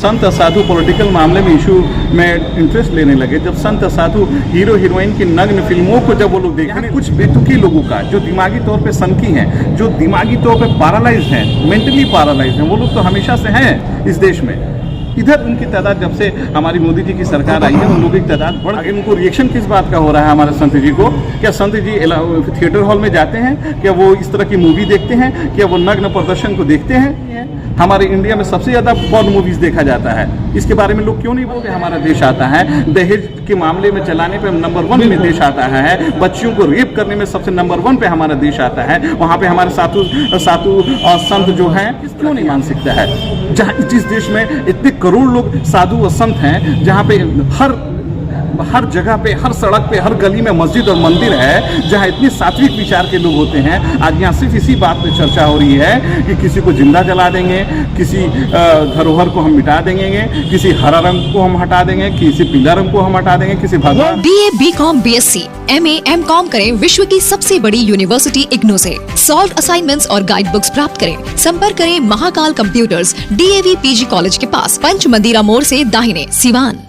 संत साधु political मामले में issue में इंटरेस्ट लेने लगे, जब संत साधु हीरो हीरोइन की नग्न फिल्मों को जब वो लोग देखने, कुछ बेतुकी लोगों का जो दिमागी तौर पे सनकी हैं, जो दिमागी तौर पे पैरालाइज हैं, मेंटली पैरालाइज हैं, वो लोग तो हमेशा से हैं इस देश में। इधर उनकी तादाद जब से हमारी मोदी जी की सरकार आई है, उन लोगों की तादाद बढ़ गई। उनको रिएक्शन किस बात का हो रहा है हमारे संत जी को? क्या संत जी थिएटर हॉल में जाते हैं? क्या वो इस तरह की मूवी देखते हैं? क्या वो नग्न प्रदर्शन को देखते हैं? हमारे इंडिया में सबसे ज़्यादा पॉर्न मूवीज देखा जाता है, इसके बारे में लोग क्यों नहीं बोलते? हमारा देश आता है दहेज के मामले में चलाने पे नंबर 1 में देश आता है, बच्चियों को रेप करने में सबसे नंबर 1 पे हमारा देश आता है। वहाँ पे हमारे साधु और संत जो हैं, क्यों नहीं मानसिकता है? जहाँ जिस देश में इतने करोड़ लोग साधु और संत हैं, जहाँ पे हर जगह पे, हर सड़क पे, हर गली में मस्जिद और मंदिर है, जहाँ इतने सात्विक विचार के लोग होते हैं, आज यहाँ सिर्फ इसी बात पे चर्चा हो रही है कि किसी को जिंदा जला देंगे, किसी धरोहर को हम मिटा देंगे, किसी हरा रंग को हम हटा देंगे, किसी पीला रंग को हम हटा देंगे, किसी भगवान। BA, BCom, BSc, MA, MCom करें विश्व की सबसे बड़ी यूनिवर्सिटी इग्नू से। सॉल्व असाइनमेंट्स और गाइड बुक्स प्राप्त करें। संपर्क करें Mahakal computers, DAV PG college के पास, पंच मंदिरा मोड़ से दाहिने, सिवान।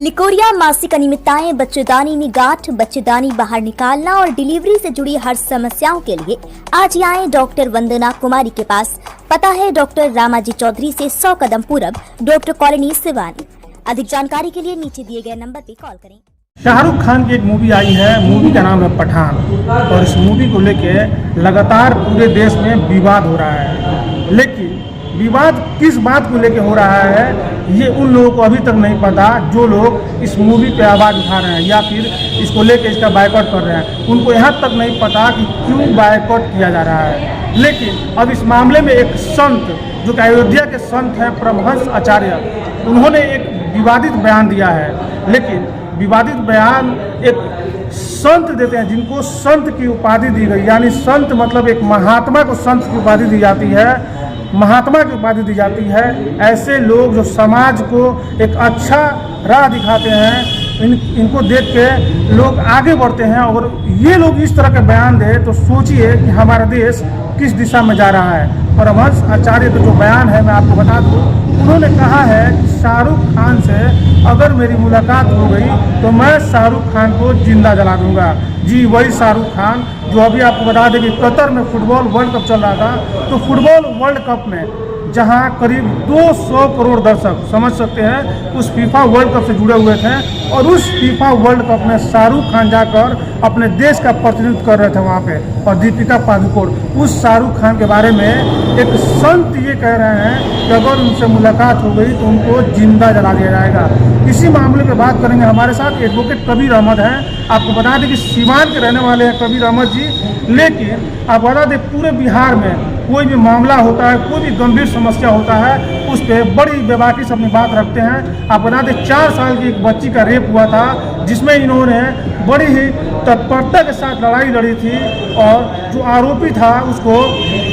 निकोरिया मासिक अनियमितताएं, बच्चेदानी में गांठ, बच्चेदानी बाहर निकालना और डिलीवरी से जुड़ी हर समस्याओं के लिए आज ही आएं डॉक्टर वंदना कुमारी के पास। पता है डॉक्टर रामाजी चौधरी से 100 कदम पूरब, डॉक्टर कॉलोनी, सिवानी। अधिक जानकारी के लिए नीचे दिए गए नंबर पर कॉल करें। शाहरुख खान की एक मूवी आई है, मूवी का नाम है पठान, और इस मूवी को लेके लगातार पूरे देश में विवाद हो रहा है। लेकिन विवाद किस बात को लेके हो रहा है, ये उन लोगों को अभी तक नहीं पता जो लोग इस मूवी पे आवाज़ उठा रहे हैं या फिर इसको लेके इसका बायकॉट कर रहे हैं। उनको यहाँ तक नहीं पता कि क्यों बायकॉट किया जा रहा है। लेकिन अब इस मामले में एक संत, जो कि अयोध्या के संत हैं परमहंस आचार्य, उन्होंने एक विवादित बयान दिया है। लेकिन विवादित बयान एक संत देते हैं जिनको संत की उपाधि दी गई, यानी संत मतलब एक महात्मा को संत की उपाधि दी जाती है, महात्मा की उपाधि दी जाती है। ऐसे लोग जो समाज को एक अच्छा राह दिखाते हैं, इनको देख के लोग आगे बढ़ते हैं। और ये लोग इस तरह के बयान दे तो सोचिए कि हमारा देश किस दिशा में जा रहा है। परमहंस आचार्य का जो बयान है, मैं आपको बता दूं, उन्होंने कहा है कि शाहरुख खान से अगर मेरी मुलाकात हो गई तो मैं शाहरुख खान को जिंदा जला दूंगा। जी वही शाहरुख खान जो अभी आपको बता दें कि कतर में फुटबॉल वर्ल्ड कप चल रहा था, तो फुटबॉल वर्ल्ड कप में जहां करीब 200 करोड़ दर्शक, समझ सकते हैं, उस फीफा वर्ल्ड कप से जुड़े हुए थे, और उस फीफा वर्ल्ड कप में शाहरुख खान जाकर अपने देश का प्रतिनिधित्व कर रहे थे वहां पे। और दीपिका पादुकोण, उस शाहरुख खान के बारे में एक संत ये कह रहे हैं कि अगर उनसे मुलाकात हो गई तो उनको जिंदा जला दिया जाएगा। इसी मामले पे बात करेंगे। हमारे साथ एडवोकेट कबीर अहमद हैं। आपको बता दें कि सिवान के रहने वाले हैं कबीर अहमद जी। लेकिन आप बता दें पूरे बिहार में कोई भी मामला होता है, कोई भी गंभीर समस्या होता है, उस पर बड़ी बेबाकी से अपनी बात रखते हैं। आप बता दें 4 साल की एक बच्ची का रेप हुआ था, जिसमें इन्होंने बड़ी ही तत्परता के साथ लड़ाई लड़ी थी, और जो आरोपी था उसको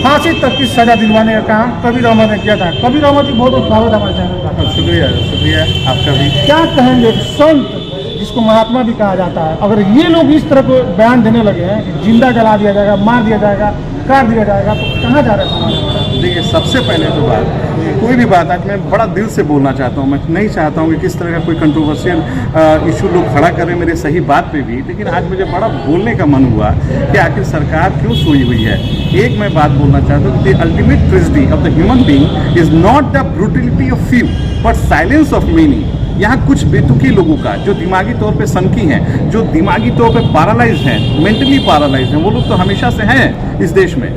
फांसी तक की सजा दिलवाने का काम कबीर अहमद ने किया था। कबीर अहमद जी, बहुत बहुत स्वागत है हमारे चैनल का। शुक्रिया आपका भी। क्या कहेंगे संत जिसको महात्मा भी कहा जाता है, अगर ये लोग इस तरह को बयान देने लगे हैं कि जिंदा जला दिया जाएगा, मार दिया जाएगा, काट दिया जाएगा, तो कहाँ जा रहे हैं समाज? देखिए, सबसे पहले तो बात, कोई भी बात आज मैं बड़ा दिल से बोलना चाहता हूँ। मैं नहीं चाहता हूँ कि किस तरह का कोई कंट्रोवर्शियल इशू लोग खड़ा करें मेरे सही बात पे भी, लेकिन आज मुझे बड़ा बोलने का मन हुआ कि आखिर सरकार क्यों सोई हुई है। एक मैं बात बोलना चाहता हूँ कि the ultimate tragedy of the human being is not the brutality of few but silence of many. यहाँ कुछ बेतुकी लोगों का जो दिमागी तौर पे सनकी हैं, जो दिमागी तौर पे पैरालाइज हैं, मेंटली पैरालाइज हैं, वो लोग तो हमेशा से हैं इस देश में।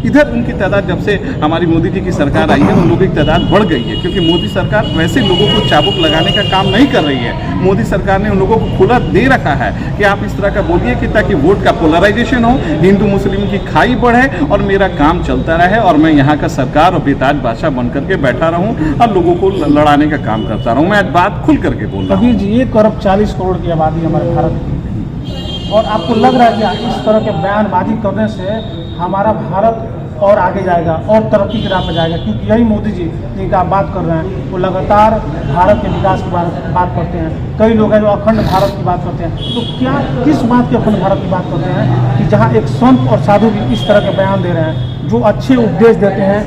इधर उनकी तादाद जब से हमारी मोदी जी की सरकार आई है, उन लोगों की तादाद बढ़ गई है, क्योंकि मोदी सरकार वैसे लोगों को चाबुक लगाने का काम नहीं कर रही है। मोदी सरकार ने उन लोगों को खुला दे रखा है कि आप इस तरह का बोलिए कि ताकि वोट का पोलराइजेशन हो, हिंदू मुस्लिम की खाई बढ़े और मेरा काम चलता रहे, और मैं यहाँ का सरकार और बेताज बादशाह बन करके बैठा रहूँ और लोगों को लड़ाने का काम करता रहूँ। मैं आज बात खुल करके बोल रहा हूँ। कबीर जी, 1 अरब 40 करोड़ की आबादी हमारे भारत की, और आपको लग रहा है कि इस तरह के बयानबाजी करने से हमारा भारत और आगे जाएगा और तरक्की की राह पर जाएगा, क्योंकि यही मोदी जी जिनका आप बात कर रहे हैं वो लगातार भारत के विकास की बात करते हैं। कई लोग हैं जो अखंड भारत की बात करते हैं, तो क्या किस बात की अखंड भारत की बात करते हैं कि जहाँ एक संत और साधु भी इस तरह के बयान दे रहे हैं जो अच्छे उपदेश देते हैं,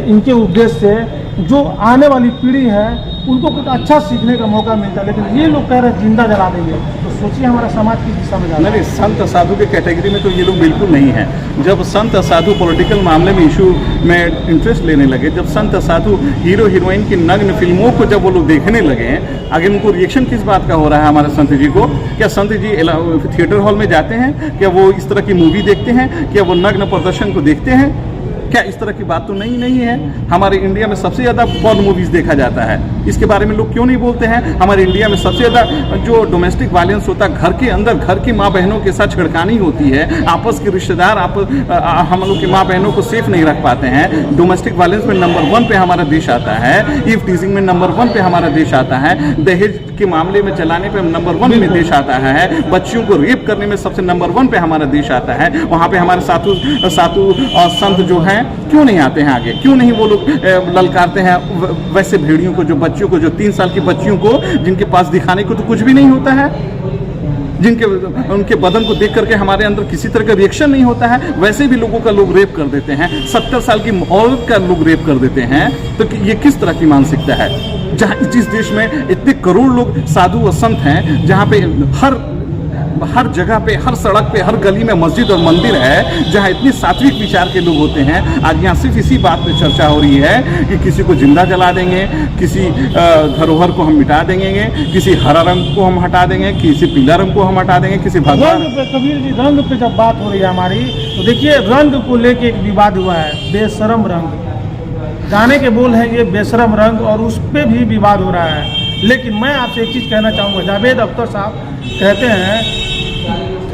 इनके उपदेश से जो आने वाली पीढ़ी है उनको कुछ अच्छा सीखने का मौका मिलता है, लेकिन ये लोग कह रहे हैं जिंदा जला देंगे। तो सोचिए हमारा समाज की दिशा में जा रहा है। नहीं, संत साधु के कैटेगरी में तो ये लोग बिल्कुल नहीं हैं। जब संत साधु पॉलिटिकल मामले में इशू में इंटरेस्ट लेने लगे, जब संत साधु हीरो हीरोइन की नग्न फिल्मों को जब वो लोग देखने लगे हैं, आगे उनको रिएक्शन किस बात का हो रहा है हमारे संत जी को? क्या संत जी थिएटर हॉल में जाते हैं? क्या वो इस तरह की मूवी देखते हैं? क्या वो नग्न प्रदर्शन को देखते हैं? क्या इस तरह की बात तो नहीं है। हमारे इंडिया में सबसे ज़्यादा पॉर्न मूवीज़ देखा जाता है, इसके बारे में लोग क्यों नहीं बोलते हैं? हमारे इंडिया में सबसे ज़्यादा जो डोमेस्टिक वायलेंस होता है, घर के अंदर घर की माँ बहनों के साथ छिड़खानी होती है, आपस के रिश्तेदार हम लोग की माँ बहनों को सेफ नहीं रख पाते हैं। डोमेस्टिक वायलेंस में नंबर 1 पे हमारा देश आता है, ईव टीजिंग में नंबर 1 पे हमारा देश आता है, दहेज के मामले में चलाने पे नंबर 1 में देश आता है, बच्चियों को रेप करने में सबसे नंबर 1 पे हमारा देश आता है। वहाँ पे हमारे साधु और संत जो हैं क्यों नहीं आते हैं आगे? क्यों नहीं वो लोग ललकारते हैं वैसे भेड़ियों को, जो बच्चियों को, जो 3 साल की बच्चियों को, जिनके पास दिखाने को तो कुछ भी नहीं होता है, उनके बदन को देख करके हमारे अंदर किसी तरह का रिएक्शन नहीं होता है, वैसे भी लोगों का लोग रेप कर देते हैं। 70 साल की औरत का लोग रेप कर देते हैं। तो ये किस तरह की मानसिकता है? जहाँ जिस देश में इतने करोड़ लोग साधु और संत हैं, जहाँ पे हर जगह पे, हर सड़क पे, हर गली में मस्जिद और मंदिर है, जहाँ इतनी सात्विक विचार के लोग होते हैं, आज यहाँ सिर्फ इसी बात पे चर्चा हो रही है कि किसी को जिंदा जला देंगे, किसी धरोहर को हम मिटा देंगे, किसी हरा रंग को हम हटा देंगे, किसी पीला रंग को हम हटा देंगे, किसी भगवान रंग पे, कबीर जी रंग पे जब बात हो रही है हमारी, तो देखिए रंग को लेके एक विवाद हुआ है, बेशरम रंग। गाने के बोल हैं ये बेशरम रंग, और उस पर भी विवाद हो रहा है। लेकिन मैं आपसे एक चीज़ कहना चाहूँगा, जावेद अख्तर साहब कहते हैं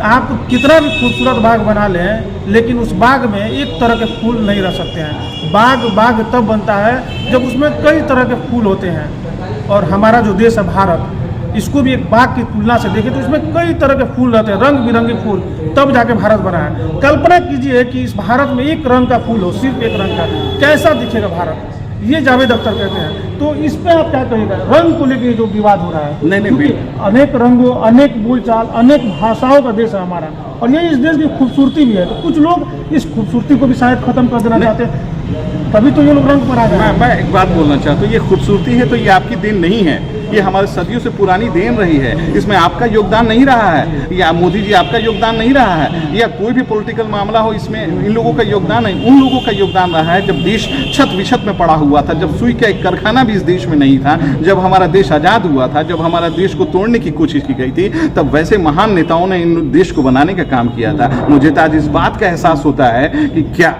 आप कितना भी खूबसूरत बाग बना लें, लेकिन उस बाग में एक तरह के फूल नहीं रह सकते हैं। बाग तब बनता है जब उसमें कई तरह के फूल होते हैं। और हमारा जो देश है भारत, इसको भी एक बाग की तुलना से देखें तो इसमें कई तरह के फूल रहते हैं, रंग बिरंगे फूल, तब जाके भारत बना है। कल्पना कीजिए कि इस भारत में एक रंग का फूल हो, सिर्फ एक रंग का, कैसा दिखेगा भारत? ये जावेद अख्तर कहते हैं। तो इस पे आप क्या कहेगा? रंग को लेकर जो विवाद हो रहा है, नहीं, अनेक रंगों, अनेक बोलचाल, अनेक भाषाओं का देश है हमारा, और ये इस देश की खूबसूरती भी है। तो कुछ लोग इस खूबसूरती को भी शायद खत्म कर देना चाहते हैं, तभी तो ये लोग रंग पर आ गए। मैं एक बात बोलना चाहता हूँ, ये खूबसूरती है तो ये आपकी देन नहीं है, ये हमारे सदियों से पुरानी देन रही है। इसमें आपका योगदान नहीं रहा है, या मोदी जी आपका योगदान नहीं रहा है, या कोई भी पॉलिटिकल मामला हो, इसमें इन लोगों का योगदान नहीं, उन लोगों का योगदान रहा है। जब देश छत विछत में पड़ा हुआ था, जब सुई का एक कारखाना भी इस देश में नहीं था, जब हमारा देश आज़ाद हुआ था, जब हमारा देश को तोड़ने की कोशिश की गई थी, तब वैसे महान नेताओं ने इन देश को बनाने का काम किया था। मुझे तो आज इस बात का एहसास होता है कि क्या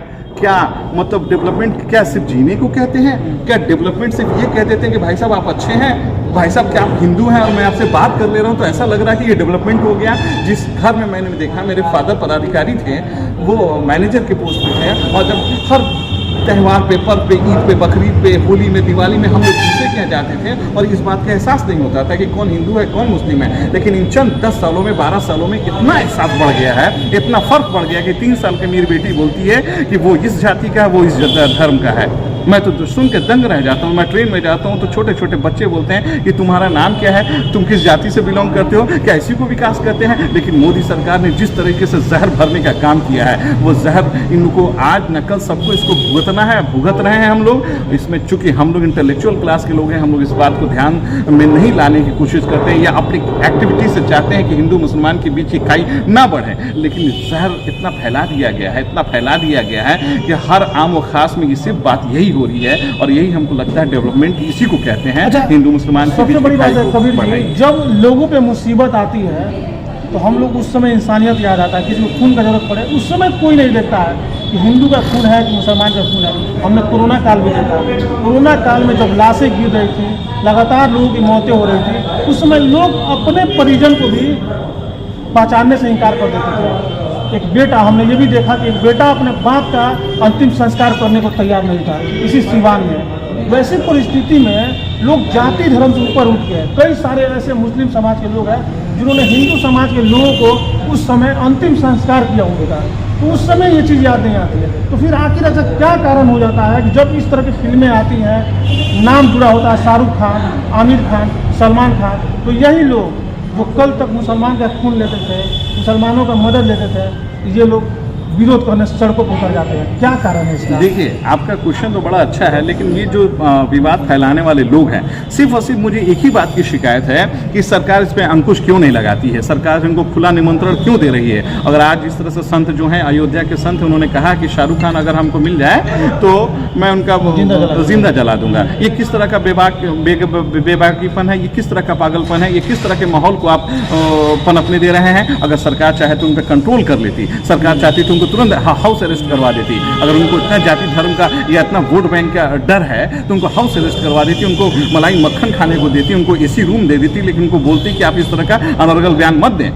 मतलब डेवलपमेंट क्या सिर्फ जीने को कहते हैं? क्या डेवलपमेंट सिर्फ ये कह देते हैं कि भाई साहब आप अच्छे हैं, भाई साहब क्या आप हिंदू हैं और मैं आपसे बात कर ले रहा हूँ तो ऐसा लग रहा है कि ये डेवलपमेंट हो गया? जिस घर में मैंने देखा, मेरे फादर पदाधिकारी थे, वो मैनेजर के पोस्ट पे थे, और जब हर त्यौहार पे, पर्व पे, ईद पे, बकरीद पे, होली में, दिवाली में हम लोग दूसरे के यहाँ जाते थे और इस बात का एहसास नहीं होता था कि कौन हिंदू है कौन मुस्लिम है। लेकिन इन चंद 10 सालों में, 12 सालों में इतना एहसास बढ़ गया है, इतना फर्क बढ़ गया कि 3 साल की मेरी बेटी बोलती है कि वो इस जाति का है, वो इस धर्म का है। मैं तो सुन के दंग रह जाता हूँ। मैं ट्रेन में जाता हूँ तो छोटे छोटे बच्चे बोलते हैं कि तुम्हारा नाम क्या है, तुम किस जाति से बिलोंग करते हो, क्या इसी को विकास करते हैं? लेकिन मोदी सरकार ने जिस तरीके से जहर भरने का काम किया है, वो जहर इनको आज न कल सबको इसको भुगतना है, भुगत रहे हैं हम लोग। इसमें चूंकि हम लोग इंटेलेक्चुअल क्लास के लोग हैं, हम लोग इस बात को ध्यान में नहीं लाने की कोशिश करते हैं, या अपनी एक्टिविटी से चाहते हैं कि हिंदू मुसलमान के बीच की खाई ना बढ़े। लेकिन जहर इतना फैला दिया गया है, इतना फैला दिया गया है कि हर आम व खास में ये सिर्फ बात यही हो रही है, और यही हमको लगता है डेवलपमेंट इसी को कहते हैं। अच्छा, हिंदू मुसलमान के सबसे बीच बड़ी बात है की कबीर खाई जी, जब लोगों पे मुसीबत आती है तो हम लोग उस समय इंसानियत याद आता है, किसी को खून का जरूरत पड़े उस समय कोई नहीं देखता है कि हिंदू का खून है कि मुसलमान का खून है। हमने कोरोना काल में देखा, कोरोना काल में जब लाशें गिर रही थी, लगातार लोगों की मौतें हो रही थी, उस समय लोग अपने परिजन को भी पहचानने से इनकार कर देते थे। एक बेटा, हमने ये भी देखा कि एक बेटा अपने बाप का अंतिम संस्कार करने को तैयार नहीं था इसी सीवान में। वैसी परिस्थिति में लोग जाति धर्म से ऊपर उठ गए। कई सारे ऐसे मुस्लिम समाज के लोग हैं जिन्होंने हिंदू समाज के लोगों को उस समय अंतिम संस्कार किया उनका। तो उस समय ये चीज़ याद नहीं आती है। तो फिर आखिर ऐसा क्या कारण हो जाता है कि जब इस तरह की फिल्में आती हैं, नाम जुड़ा होता है शाहरुख खान, आमिर खान, सलमान खान, तो यही लोग जो कल तक मुसलमान का खून लेते थे, मुसलमानों का मदद लेते थे, ये लोग विरोध करने सड़कों पर उतर जाते हैं। क्या कारण है इसका? देखिए, आपका क्वेश्चन तो बड़ा अच्छा है, लेकिन ये जो विवाद फैलाने वाले लोग हैं, सिर्फ और सिर्फ मुझे एक ही बात की शिकायत है कि सरकार इस पे अंकुश क्यों नहीं लगाती है, सरकार इनको खुला निमंत्रण क्यों दे रही है। अगर आज इस तरह से संत जो हैं, अयोध्या के संत, उन्होंने कहा कि शाहरुख खान अगर हमको मिल जाए तो मैं उनका जिंदा जला दूंगा, ये किस तरह का बेबाकीपन है, ये किस तरह का पागलपन है, ये किस तरह के माहौल को आप पनपने दे रहे हैं। अगर सरकार चाहे तो उन पर कंट्रोल कर लेती, सरकार चाहती तो तुरंत हाउस अरेस्ट करवा देती। अगर उनको इतना जाति धर्म का या इतना वोट बैंक का डर है तो उनको हाउस अरेस्ट करवा देती, उनको मलाई मक्खन खाने को देती, उनको एसी रूम दे देती, लेकिन उनको बोलती कि आप इस तरह का अनर्गल बयान मत दें।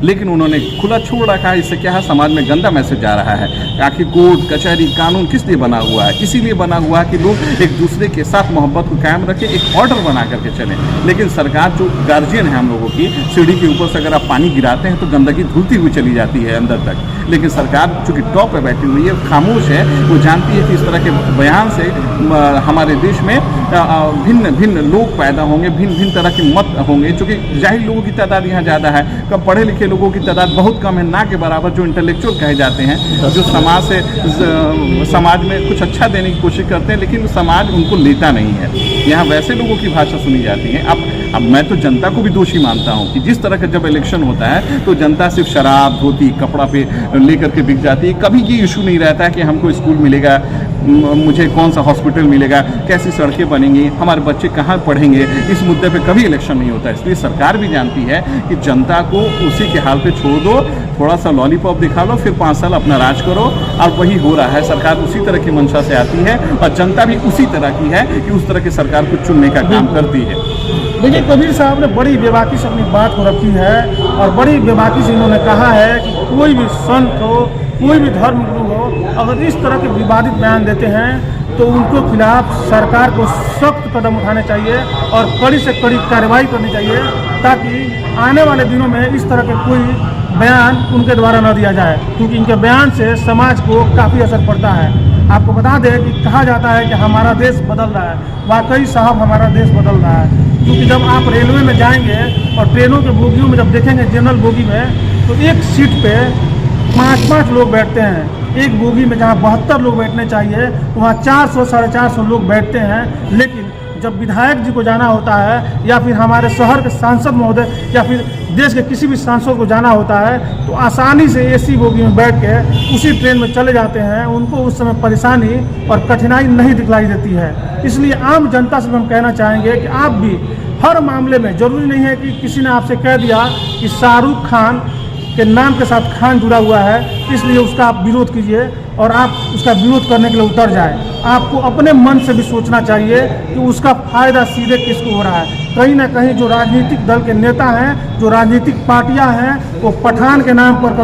लेकिन उन्होंने खुला छोड़ रखा है। इससे क्या है, समाज में गंदा मैसेज जा रहा है। आखिर कोर्ट कचहरी कानून किस लिए बना हुआ है? इसीलिए बना हुआ है कि लोग एक दूसरे के साथ मोहब्बत को कायम रखें, एक ऑर्डर बना करके चलें। लेकिन सरकार जो गार्जियन है हम लोगों की, सीढ़ी के ऊपर से अगर आप पानी गिराते हैं तो गंदगी धुलती हुई चली जाती है अंदर तक। लेकिन सरकार चूँकि टॉप पे बैठी हुई है, खामोश है, वो जानती है कि इस तरह के बयान से हमारे देश में भिन्न भिन्न लोग पैदा होंगे, भिन्न भिन्न तरह के मत होंगे। चूँकि जाहिर लोगों की तादाद यहाँ ज़्यादा है, कम पढ़े लिखे लोगों की तादाद बहुत कम है, ना के बराबर जो इंटेलेक्चुअल कहे जाते हैं, जो समाज में कुछ अच्छा देने की कोशिश करते हैं, लेकिन समाज उनको लेता नहीं है। यहाँ वैसे लोगों की भाषा सुनी जाती है। अब मैं तो जनता को भी दोषी मानता हूँ कि जिस तरह का जब इलेक्शन होता है तो जनता सिर्फ शराब, धोती, कपड़ा पे लेकर के बिक जाती है। कभी ये इशू नहीं रहता है कि हमको स्कूल मिलेगा, मुझे कौन सा हॉस्पिटल मिलेगा, कैसी सड़कें बनेंगी, हमारे बच्चे कहाँ पढ़ेंगे। इस मुद्दे पे कभी इलेक्शन नहीं होता। इसलिए सरकार भी जानती है कि जनता को उसी के हाल पे छोड़ दो, थोड़ा सा लॉलीपॉप दिखा लो, फिर 5 साल अपना राज करो। और वही हो रहा है। सरकार उसी तरह की मंशा से आती है और जनता भी उसी तरह की है कि उस तरह की सरकार को चुनने का काम करती है। देखिए, कबीर साहब ने बड़ी बेबाकी से अपनी बात को रखी है और बड़ी बेबाकी से इन्होंने कहा है कि कोई भी संत हो, कोई भी धर्म गुरु हो, अगर इस तरह के विवादित बयान देते हैं तो उनको खिलाफ सरकार को सख्त कदम उठाने चाहिए और कड़ी से कड़ी कार्रवाई करनी चाहिए, ताकि आने वाले दिनों में इस तरह के कोई बयान उनके द्वारा न दिया जाए, क्योंकि इनके बयान से समाज को काफ़ी असर पड़ता है। आपको बता दें कि कहा जाता है कि हमारा देश बदल रहा है। वाकई साहब, हमारा देश बदल रहा है, क्योंकि जब आप रेलवे में जाएंगे और ट्रेनों के बोगियों में जब देखेंगे, जनरल बोगी में, तो एक सीट पे 5-5 लोग बैठते हैं। एक बोगी में जहाँ 72 लोग बैठने चाहिए, वहाँ 400-450 लोग बैठते हैं। लेकिन जब विधायक जी को जाना होता है या फिर हमारे शहर के सांसद महोदय या फिर देश के किसी भी सांसद को जाना होता है, तो आसानी से एसी बोगी में बैठ के उसी ट्रेन में चले जाते हैं। उनको उस समय परेशानी और कठिनाई नहीं दिखलाई देती है। इसलिए आम जनता से हम कहना चाहेंगे कि आप भी हर मामले में, जरूरी नहीं है कि किसी ने आपसे कह दिया कि शाहरुख खान के नाम के साथ खान जुड़ा हुआ है, इसलिए उसका आप विरोध कीजिए और आप उसका विरोध करने के लिए उतर जाएं। आपको अपने मन से भी सोचना चाहिए कि उसका फायदा सीधे किसको हो रहा है। कहीं ना कहीं जो राजनीतिक दल के नेता हैं, जो राजनीतिक पार्टियां हैं, वो पठान के नाम पर,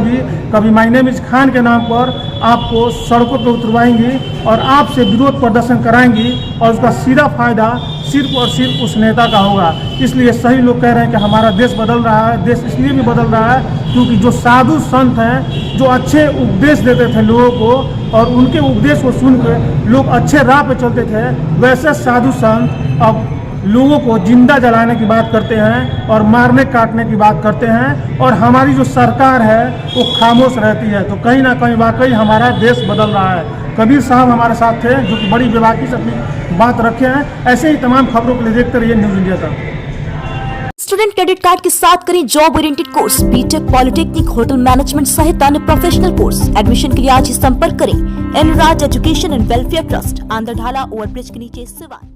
कभी माय नेम इज खान के नाम पर आपको सड़कों पर उतरवाएंगी और आपसे विरोध प्रदर्शन कराएंगी और उसका सीधा फायदा सिर्फ और सिर्फ उस नेता का होगा। इसलिए सही लोग कह रहे हैं कि हमारा देश बदल रहा है। देश इसलिए भी बदल रहा है क्योंकि जो साधु संत हैं, जो अच्छे उपदेश देते थे लोगों को और उनके उपदेश को सुनकर लोग अच्छे राह पे चलते थे, वैसे साधु संत अब लोगों को जिंदा जलाने की बात करते हैं और मारने काटने की बात करते हैं। और हमारी जो सरकार है वो खामोश रहती है। तो कहीं ना कहीं वाकई हमारा देश बदल रहा है। कबीर साहब हमारे साथ थे, जो कि बड़ी बेबाकी से अपनी बात रखे हैं। ऐसे ही तमाम खबरों के लिए देखते रहिए न्यूज़ इंडिया तक। स्टूडेंट क्रेडिट कार्ड के साथ करें job oriented course, BTech, polytechnic, hotel management सहित अन्य प्रोफेशनल कोर्स। एडमिशन के लिए आज ही संपर्क करें एनराज एजुकेशन एंड वेलफेयर ट्रस्ट, आंध्रढाला ओवरब्रिज के नीचे, सिवान।